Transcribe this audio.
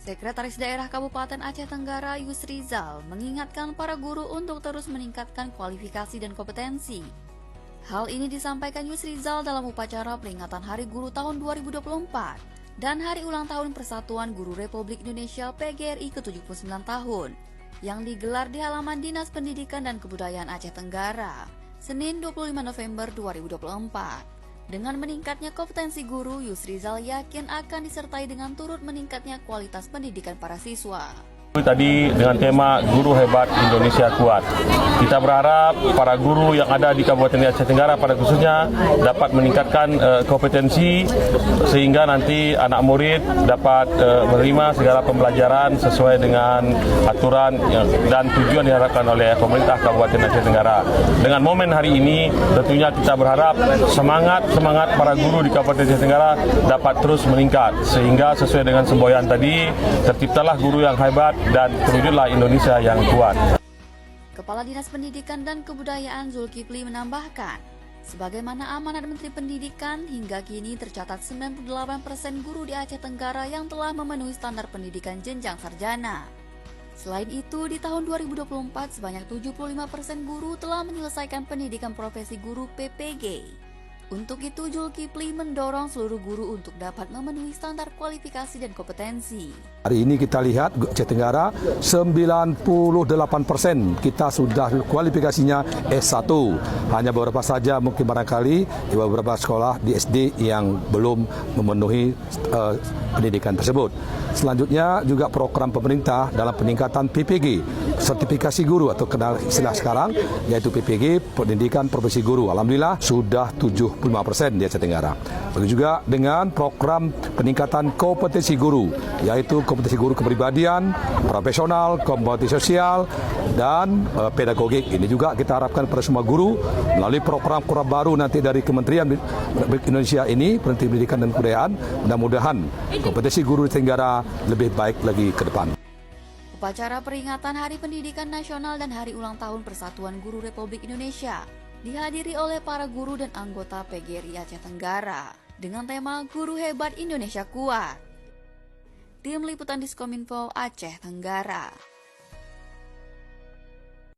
Sekretaris Daerah Kabupaten Aceh Tenggara Yusrizal mengingatkan para guru untuk terus meningkatkan kualifikasi dan kompetensi. Hal ini disampaikan Yusrizal dalam upacara peringatan Hari Guru tahun 2024 dan Hari Ulang Tahun Persatuan Guru Republik Indonesia PGRI ke-79 tahun yang digelar di halaman Dinas Pendidikan dan Kebudayaan Aceh Tenggara, Senin 25 November 2024. Dengan meningkatnya kompetensi guru, Yusrizal yakin akan disertai dengan turut meningkatnya kualitas pendidikan para siswa. Tadi dengan tema Guru Hebat Indonesia Kuat. Kita berharap para guru yang ada di Kabupaten Aceh Tenggara pada khususnya dapat meningkatkan kompetensi sehingga nanti anak murid dapat menerima segala pembelajaran sesuai dengan aturan dan tujuan diharapkan oleh pemerintah Kabupaten Aceh Tenggara. Dengan momen hari ini tentunya kita berharap semangat para guru di Kabupaten Aceh Tenggara dapat terus meningkat sehingga sesuai dengan semboyan tadi terciptalah guru yang hebat dan terwujudlah Indonesia yang kuat. Kepala Dinas Pendidikan dan Kebudayaan Zulkifli menambahkan, sebagaimana amanat Menteri Pendidikan, hingga kini tercatat 98% guru di Aceh Tenggara yang telah memenuhi standar pendidikan jenjang sarjana. Selain itu, di tahun 2024 sebanyak 75% guru telah menyelesaikan pendidikan profesi guru PPG. Untuk itu, Zulkifli mendorong seluruh guru untuk dapat memenuhi standar kualifikasi dan kompetensi. Hari ini kita lihat Aceh Tenggara 98% kita sudah kualifikasinya S1. Hanya beberapa saja mungkin barangkali di beberapa sekolah di SD yang belum memenuhi pendidikan tersebut. Selanjutnya juga program pemerintah dalam peningkatan PPG, sertifikasi guru atau kenal istilah sekarang yaitu PPG, pendidikan profesi guru. Alhamdulillah sudah 75% di Aceh Tenggara. Begitu juga dengan program peningkatan kompetensi guru, yaitu kompetensi guru kepribadian, profesional, kompetensi sosial, dan pedagogik. Ini juga kita harapkan pada semua guru melalui program-program baru nanti dari Kementerian Republik Indonesia ini, Pendidikan dan Kebudayaan. Mudah-mudahan kompetensi guru di Tenggara lebih baik lagi ke depan. Upacara peringatan Hari Pendidikan Nasional dan Hari Ulang Tahun Persatuan Guru Republik Indonesia dihadiri oleh para guru dan anggota PGRI Aceh Tenggara dengan tema Guru Hebat Indonesia Kuat. Tim Liputan Diskominfo Aceh Tenggara.